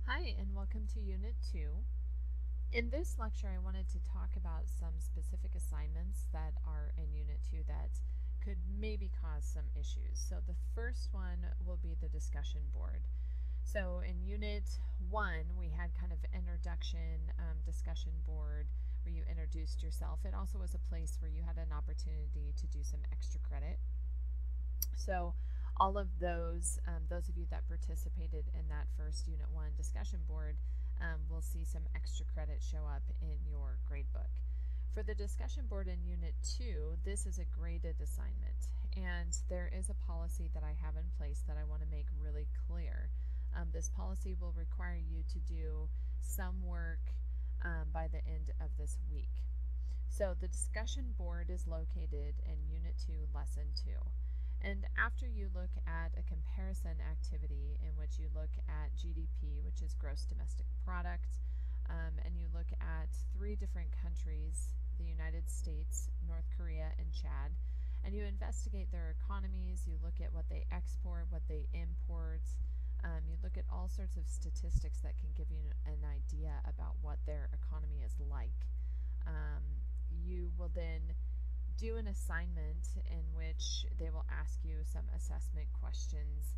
Hi, and welcome to Unit 2. In this lecture, I wanted to talk about some specific assignments that are in Unit 2 that could maybe cause some issues. So the first one will be the discussion board. So in Unit 1, we had kind of introduction discussion board where you introduced yourself. It also was a place where you had an opportunity to do some extra credit. So all of those of you that participated in that first Unit 1 discussion board will see some extra credit show up in your gradebook. For the discussion board in Unit 2, this is a graded assignment, and there is a policy that I have in place that I want to make really clear. This policy will require you to do some work by the end of this week. So the discussion board is located in Unit 2, Lesson 2. And after you look at a comparison activity in which you look at GDP, which is gross domestic product, and you look at 3 different countries, the United States, North Korea, and Chad, and you investigate their economies, you look at what they export, what they import, you look at all sorts of statistics that can give you an idea about what their economy is like. You will then do an assignment in which they will ask you some assessment questions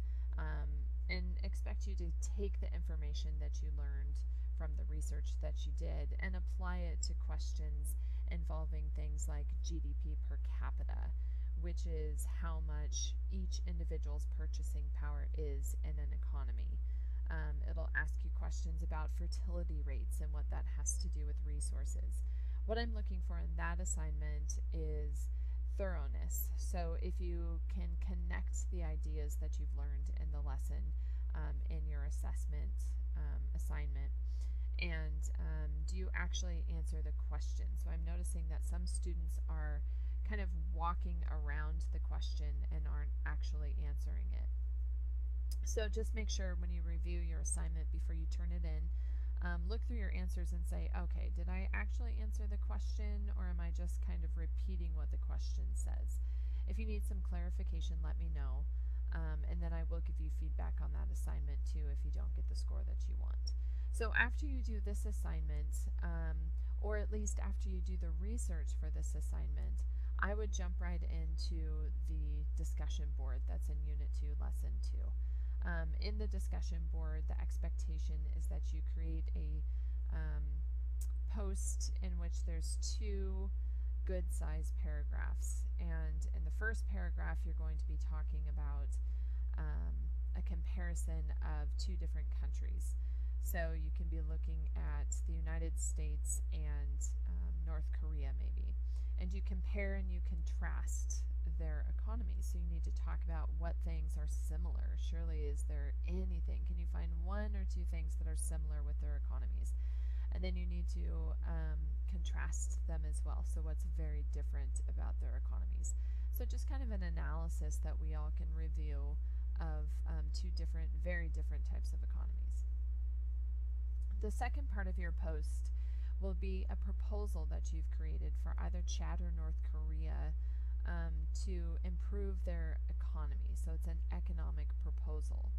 and expect you to take the information that you learned from the research that you did and apply it to questions involving things like GDP per capita, which is how much each individual's purchasing power is in an economy. It'll ask you questions about fertility rates and what that has to do with resources. What I'm looking for in that assignment is thoroughness. So if you can connect the ideas that you've learned in the lesson in your assessment assignment, and do you actually answer the question? So I'm noticing that some students are kind of walking around the question and aren't actually answering it. So just make sure when you review your assignment before you turn it in, look through your answers and say, okay, did I actually answer the question, or am I just kind of repeating what the question says? If you need some clarification, let me know, and then I will give you feedback on that assignment too if you don't get the score that you want. So after you do this assignment, or at least after you do the research for this assignment, I would jump right into the discussion board that's in Unit 2, Lesson 2. In the discussion board, the expectation is that you create a post in which there's 2 good sized paragraphs. And in the first paragraph, you're going to be talking about a comparison of 2 different countries. So you can be looking at the United States and North Korea maybe. And you compare and you contrast their economies. So you need to talk about what things are similar. Surely is there anything? Can you find 1 or 2 things that are similar with their economies? And then you need to contrast them as well. So what's very different about their economies? So just kind of an analysis that we all can review of 2 different, very different types of economies. The second part of your post will be a proposal that you've created for either Chad or North Korea to improve their economy. So it's an economic proposal.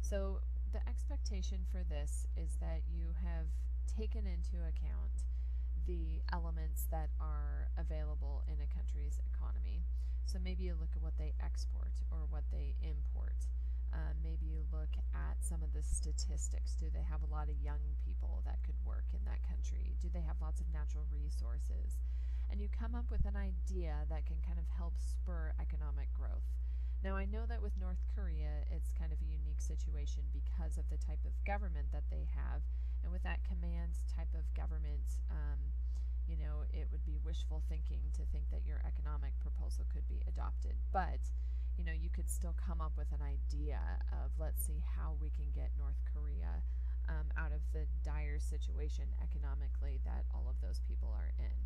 So the expectation for this is that you have taken into account the elements that are available in a country's economy. So maybe you look at what they export or what they import. Maybe you look at some of the statistics. Do they have a lot of young people that could work in that country? Do they have lots of natural resources? And you come up with an idea that can kind of help spur economic growth. Now I know that with North Korea it's kind of a unique situation because of the type of government that they have, and with that command type of government, it would be wishful thinking to think that your economic proposal could be adopted. But you could still come up with an idea of, let's see how we can get North Korea out of the dire situation economically that all of those people are in.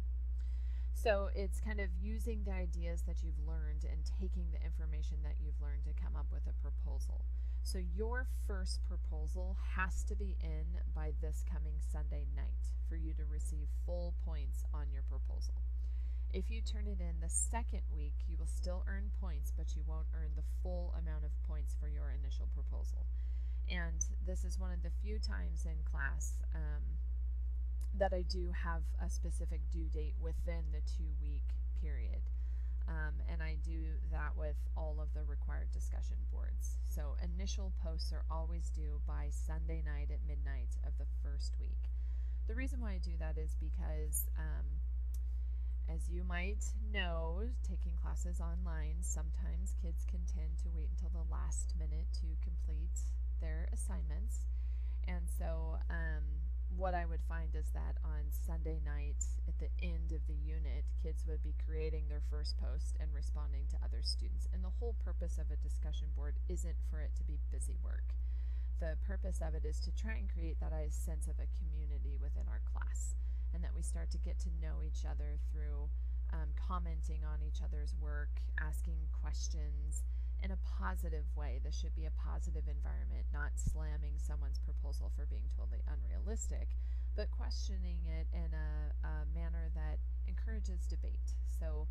So it's kind of using the ideas that you've learned and taking the information that you've learned to come up with a proposal. So your first proposal has to be in by this coming Sunday night for you to receive full points on your proposal. If you turn it in the second week, you will still earn points, but you won't earn the full amount of points for your initial proposal. And this is one of the few times in class that I do have a specific due date within the 2-week period. And I do that with all of the required discussion boards. So initial posts are always due by Sunday night at midnight of the first week. The reason why I do that is because, as you might know, taking classes online, sometimes kids can tend to wait until the last minute to complete their assignments. And so what I would find is that on Sunday night at the end of the unit, kids would be creating their first post and responding to other students. And the whole purpose of a discussion board isn't for it to be busy work. The purpose of it is to try and create that sense of a community within our class, and that we start to get to know each other through commenting on each other's work, asking questions in a positive way. This should be a positive environment, not slamming someone's proposal for being totally unrealistic, but questioning it in a manner that encourages debate. So,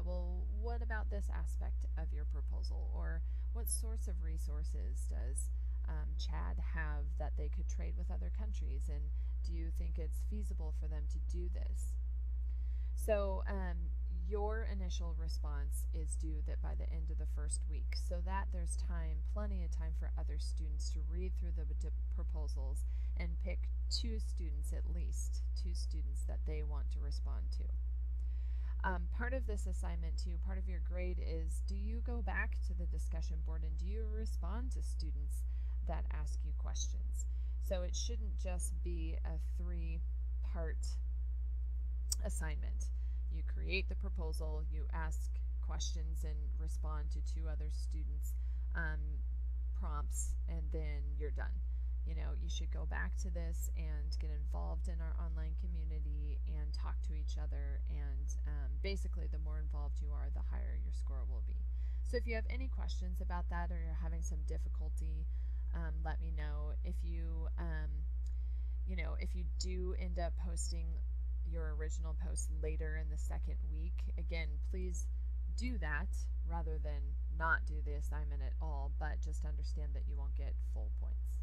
well, what about this aspect of your proposal? Or what sorts of resources does Chad have that they could trade with other countries? And do you think it's feasible for them to do this? So your initial response is due that by the end of the first week, so that there's time, plenty of time for other students to read through the proposals and pick two students at least, two students that they want to respond to. Part of this assignment too, part of your grade is, do you go back to the discussion board and do you respond to students that ask you questions? So it shouldn't just be a 3-part assignment. You create the proposal, you ask questions and respond to 2 other students' prompts, and then you're done. You should go back to this and get involved in our online community and talk to each other, and basically the more involved you are, the higher your score will be. So if you have any questions about that or you're having some difficulty, let me know. If you if you do end up posting your original post later in the second week, again, please do that rather than not do the assignment at all, but just understand that you won't get full points.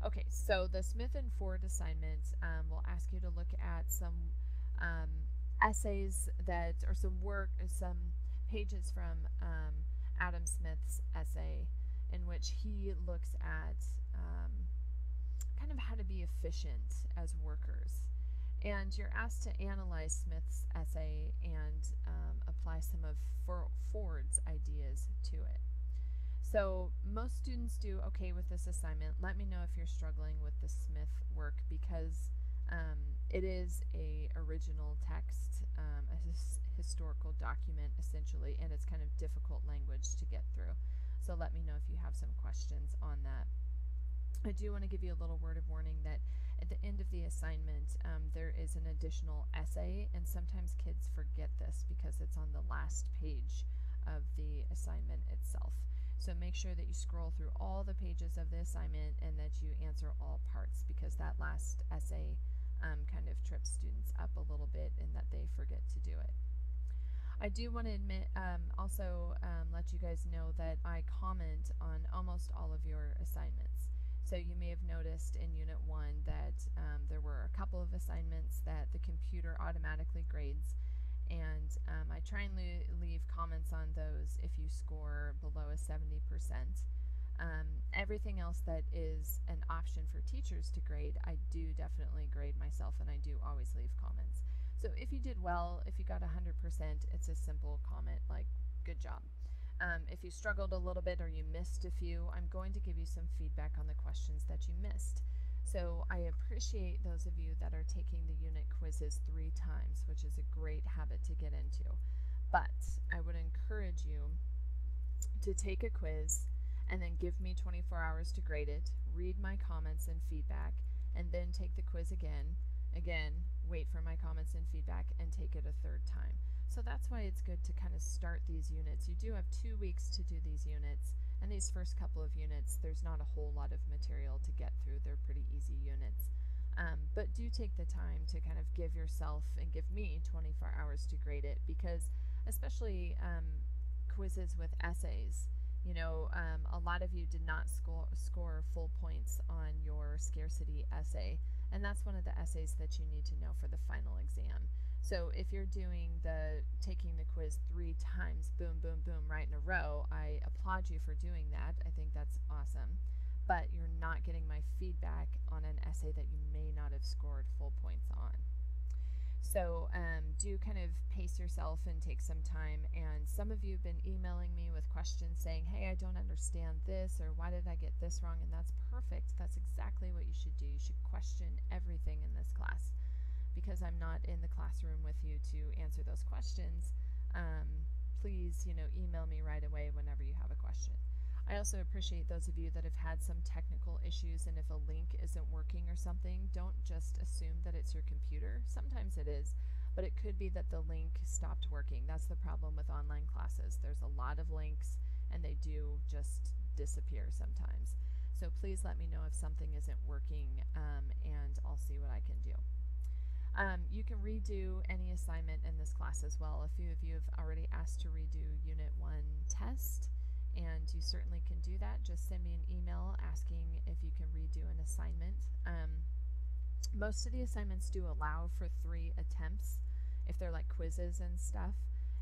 Okay, so the Smith and Ford assignment will ask you to look at some essays or some pages from Adam Smith's essay, in which he looks at kind of how to be efficient as workers. And you're asked to analyze Smith's essay and apply some of Ford's ideas to it. So most students do okay with this assignment. Let me know if you're struggling with the Smith work, because it is a original text, a historical document essentially, and it's kind of difficult language to get through. So let me know if you have some questions on that. I do want to give you a little word of warning that at the end of the assignment, there is an additional essay, and sometimes kids forget this because it's on the last page of the assignment itself. So make sure that you scroll through all the pages of the assignment and that you answer all parts, because that last essay kind of trips students up a little bit in that they forget to do it. I do want to let you guys know that I comment on almost all of your assignments. So you may have noticed in Unit 1 that there were a couple of assignments that the computer automatically grades, and I try and leave comments on those if you score below a 70%. Everything else that is an option for teachers to grade, I do definitely grade myself, and I do always leave comments. So if you did well, if you got 100%, it's a simple comment like, good job. If you struggled a little bit or you missed a few, I'm going to give you some feedback on the questions that you missed. So I appreciate those of you that are taking the unit quizzes 3 times, which is a great habit to get into. But I would encourage you to take a quiz and then give me 24 hours to grade it, read my comments and feedback, and then take the quiz again, wait for my comments and feedback, and take it a 3rd time. So that's why it's good to kind of start these units. You do have 2 weeks to do these units, and these first couple of units, there's not a whole lot of material to get through. They're pretty easy units. But do take the time to kind of give yourself and give me 24 hours to grade it, because especially quizzes with essays, A lot of you did not score full points on your scarcity essay, and that's one of the essays that you need to know for the final exam. So if you're taking the quiz 3 times, boom, boom, boom, right in a row, I applaud you for doing that. I think that's awesome. But you're not getting my feedback on an essay that you may not have scored full points on. So do kind of pace yourself and take some time. And some of you have been emailing me with questions saying, hey, I don't understand this, or why did I get this wrong? And that's perfect. That's exactly what you should do. You should question everything in this class. Because I'm not in the classroom with you to answer those questions, please, email me right away whenever you have a question. I also appreciate those of you that have had some technical issues, and if a link isn't working or something, don't just assume that it's your computer. Sometimes it is, but it could be that the link stopped working. That's the problem with online classes. There's a lot of links, and they do just disappear sometimes. So please let me know if something isn't working, and I'll see what I can do. You can redo any assignment in this class as well. A few of you have already asked to redo Unit 1 test, and you certainly can do that. Just send me an email asking if you can redo an assignment. Most of the assignments do allow for 3 attempts if they're like quizzes and stuff,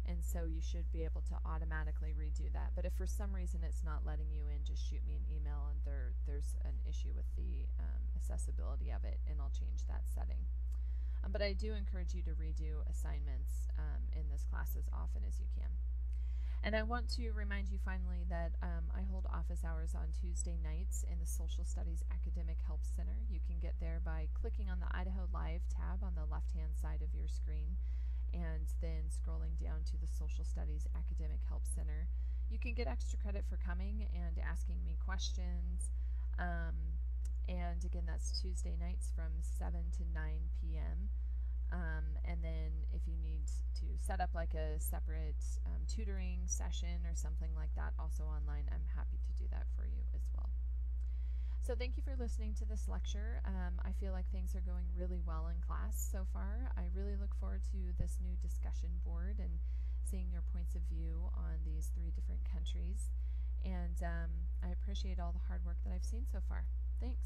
and so you should be able to automatically redo that. But if for some reason it's not letting you in, just shoot me an email, and there's an issue with the accessibility of it, and I'll change that setting. But I do encourage you to redo assignments in this class as often as you can. And I want to remind you finally that I hold office hours on Tuesday nights in the Social Studies Academic Help Center. You can get there by clicking on the Idaho Live tab on the left-hand side of your screen, and then scrolling down to the Social Studies Academic Help Center. You can get extra credit for coming and asking me questions. And again, that's Tuesday nights from 7 to 9 p.m. And then if you need to set up like a separate tutoring session or something like that, also online, I'm happy to do that for you as well. So thank you for listening to this lecture. I feel like things are going really well in class so far. I really look forward to this new discussion board and seeing your points of view on these 3 different countries. And I appreciate all the hard work that I've seen so far. Thanks.